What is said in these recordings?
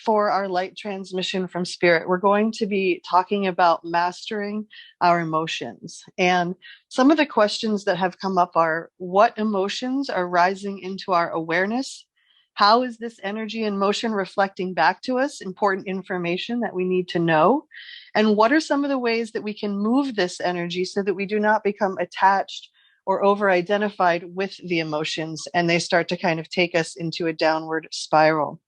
For our light transmission from spirit, we're going to be talking about mastering our emotions. And some of the questions that have come up are, what emotions are rising into our awareness? How is this energy and motion reflecting back to us? Important information that we need to know. And what are some of the ways that we can move this energy so that we do not become attached or over-identified with the emotions and they start to kind of take us into a downward spiral?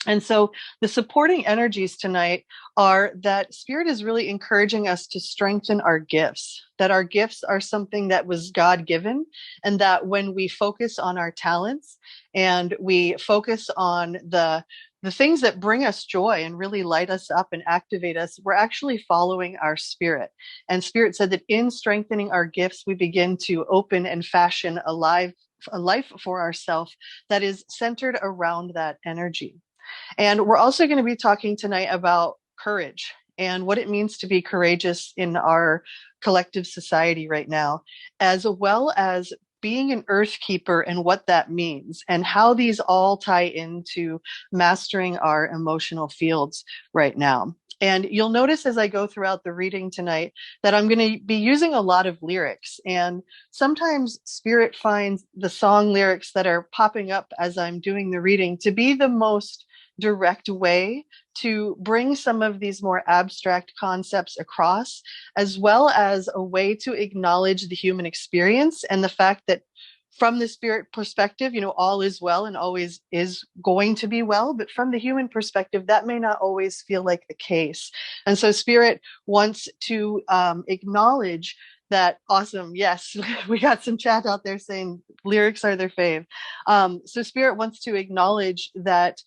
And so the supporting energies tonight are that Spirit is really encouraging us to strengthen our gifts, that our gifts are something that was God-given, and that when we focus on our talents and we focus on the things that bring us joy and really light us up and activate us, we're actually following our spirit. And Spirit said that in strengthening our gifts, we begin to open and fashion a life for ourselves that is centered around that energy. And we're also going to be talking tonight about courage and what it means to be courageous in our collective society right now, as well as being an Earthkeeper and what that means and how these all tie into mastering our emotional fields right now. And you'll notice as I go throughout the reading tonight that I'm going to be using a lot of lyrics. And sometimes Spirit finds the song lyrics that are popping up as I'm doing the reading to be the most direct way to bring some of these more abstract concepts across, as well as a way to acknowledge the human experience and the fact that from the spirit perspective, all is well and always is going to be well. But from the human perspective, that may not always feel like the case. And so Spirit wants to acknowledge that. Awesome. Yes, we got some chat out there saying lyrics are their fave. So Spirit wants to acknowledge that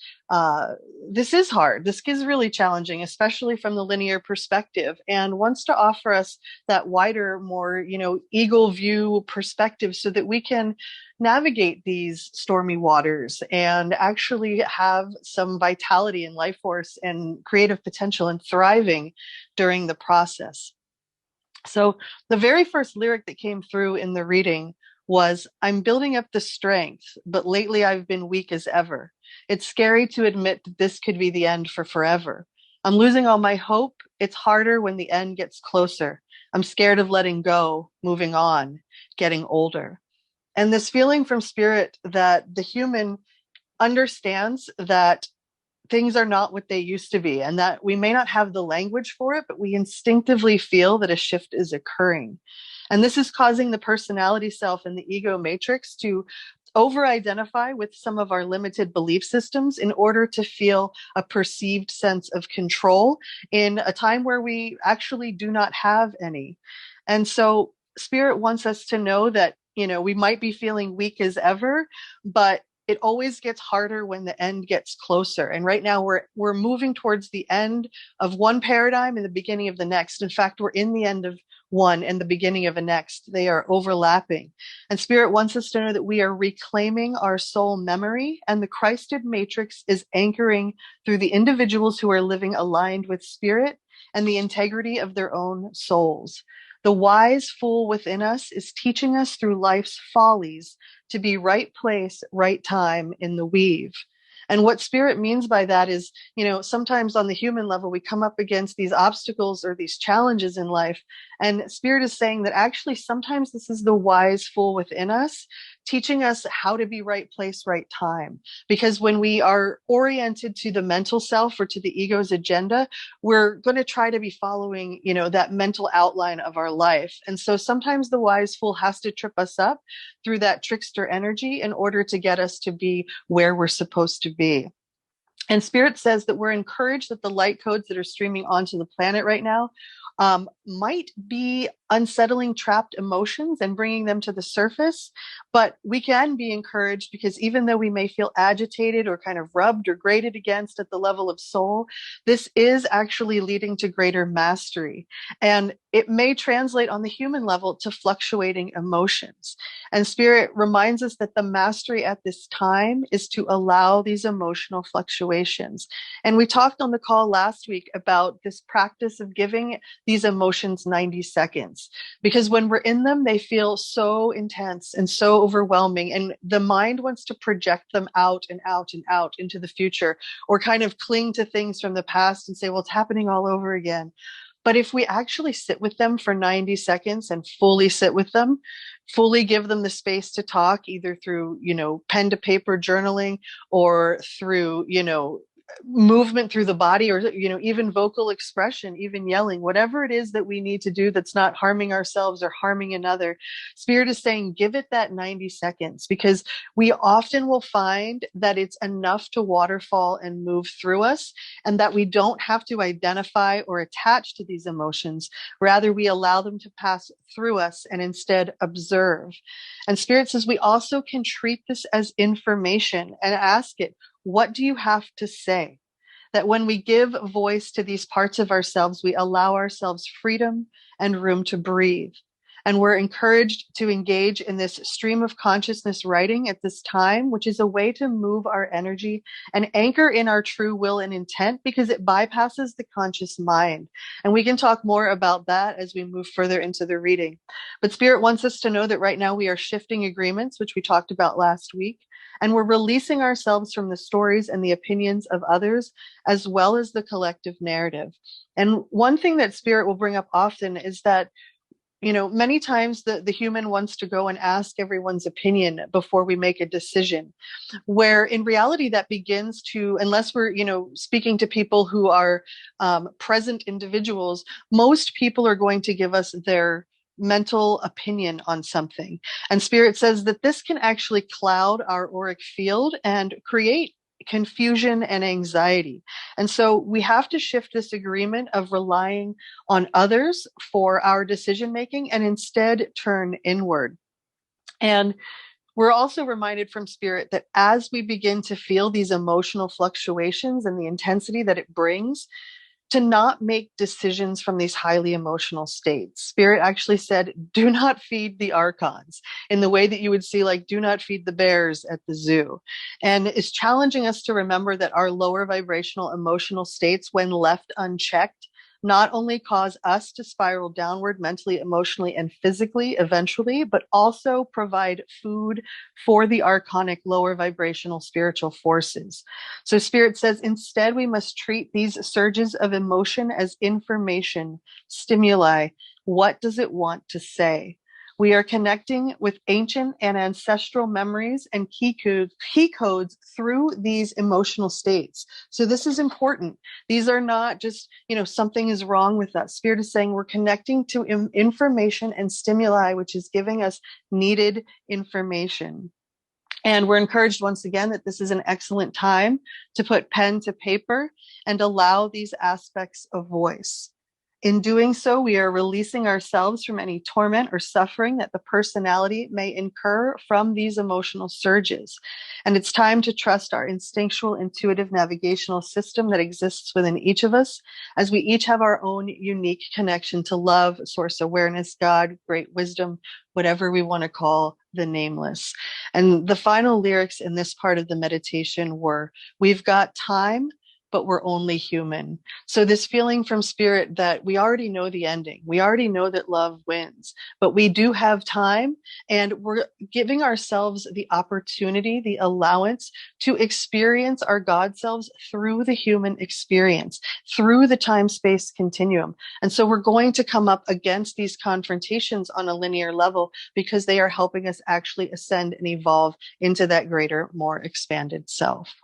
this is hard. This is really challenging, especially from the linear perspective, and wants to offer us that wider, more, eagle view perspective so that we can navigate these stormy waters and actually have some vitality and life force and creative potential and thriving during the process. So the very first lyric that came through in the reading was, I'm building up the strength, but lately I've been weak as ever. It's scary to admit that this could be the end for forever. I'm losing all my hope. It's harder when the end gets closer. I'm scared of letting go, moving on, getting older. And this feeling from Spirit that the human understands that things are not what they used to be, and that we may not have the language for it, but we instinctively feel that a shift is occurring. And this is causing the personality self and the ego matrix to over-identify with some of our limited belief systems in order to feel a perceived sense of control in a time where we actually do not have any. And so Spirit wants us to know that, we might be feeling weak as ever, but it always gets harder when the end gets closer. And right now we're moving towards the end of one paradigm and the beginning of the next. In fact, we're in the end of one and the beginning of a next. They are overlapping. And Spirit wants us to know that we are reclaiming our soul memory, and the Christed matrix is anchoring through the individuals who are living aligned with Spirit and the integrity of their own souls. The wise fool within us is teaching us through life's follies to be right place, right time in the weave. And what Spirit means by that is, sometimes on the human level, we come up against these obstacles or these challenges in life. And Spirit is saying that actually sometimes this is the wise fool within us teaching us how to be right place, right time. Because when we are oriented to the mental self or to the ego's agenda, we're going to try to be following, that mental outline of our life. And so sometimes the wise fool has to trip us up through that trickster energy in order to get us to be where we're supposed to be. And Spirit says that we're encouraged that the light codes that are streaming onto the planet right now might be unsettling trapped emotions and bringing them to the surface. But we can be encouraged because even though we may feel agitated or kind of rubbed or grated against at the level of soul, this is actually leading to greater mastery. And it may translate on the human level to fluctuating emotions. And Spirit reminds us that the mastery at this time is to allow these emotional fluctuations. And we talked on the call last week about this practice of giving these emotions 90 seconds. seconds, because when we're in them, they feel so intense and so overwhelming. And the mind wants to project them out and out and out into the future, or kind of cling to things from the past and say, well, it's happening all over again. But if we actually sit with them for 90 seconds and fully sit with them, fully give them the space to talk, either through, pen to paper journaling, or through, movement through the body, or, even vocal expression, even yelling, whatever it is that we need to do that's not harming ourselves or harming another. Spirit is saying, give it that 90 seconds, because we often will find that it's enough to waterfall and move through us, and that we don't have to identify or attach to these emotions. Rather, we allow them to pass through us and instead observe. And Spirit says we also can treat this as information and ask it, what do you have to say? That when we give voice to these parts of ourselves, we allow ourselves freedom and room to breathe. And we're encouraged to engage in this stream of consciousness writing at this time, which is a way to move our energy and anchor in our true will and intent, because it bypasses the conscious mind. And we can talk more about that as we move further into the reading. But Spirit wants us to know that right now we are shifting agreements, which we talked about last week. And we're releasing ourselves from the stories and the opinions of others, as well as the collective narrative. And one thing that Spirit will bring up often is that, many times the human wants to go and ask everyone's opinion before we make a decision, where in reality that begins to, unless we're, speaking to people who are present individuals, most people are going to give us their mental opinion on something. And Spirit says that this can actually cloud our auric field and create confusion and anxiety. And so we have to shift this agreement of relying on others for our decision making and instead turn inward. And we're also reminded from Spirit that as we begin to feel these emotional fluctuations and the intensity that it brings, to not make decisions from these highly emotional states. Spirit actually said, do not feed the archons, in the way that you would see, like, do not feed the bears at the zoo. And is challenging us to remember that our lower vibrational emotional states, when left unchecked, not only cause us to spiral downward mentally, emotionally, and physically eventually, but also provide food for the archonic lower vibrational spiritual forces. So Spirit says, instead, we must treat these surges of emotion as information, stimuli. What does it want to say? We are connecting with ancient and ancestral memories and key codes through these emotional states. So this is important. These are not just, something is wrong with us. Spirit is saying we're connecting to information and stimuli, which is giving us needed information. And we're encouraged once again that this is an excellent time to put pen to paper and allow these aspects of voice. In doing so, we are releasing ourselves from any torment or suffering that the personality may incur from these emotional surges. And it's time to trust our instinctual, intuitive navigational system that exists within each of us, as we each have our own unique connection to love, source awareness, God, great wisdom, whatever we want to call the nameless. And the final lyrics in this part of the meditation were, we've got time, but we're only human. So this feeling from Spirit that we already know the ending. We already know that love wins, but we do have time, and we're giving ourselves the opportunity, the allowance to experience our God selves through the human experience, through the time-space continuum. And so we're going to come up against these confrontations on a linear level, because they are helping us actually ascend and evolve into that greater, more expanded self.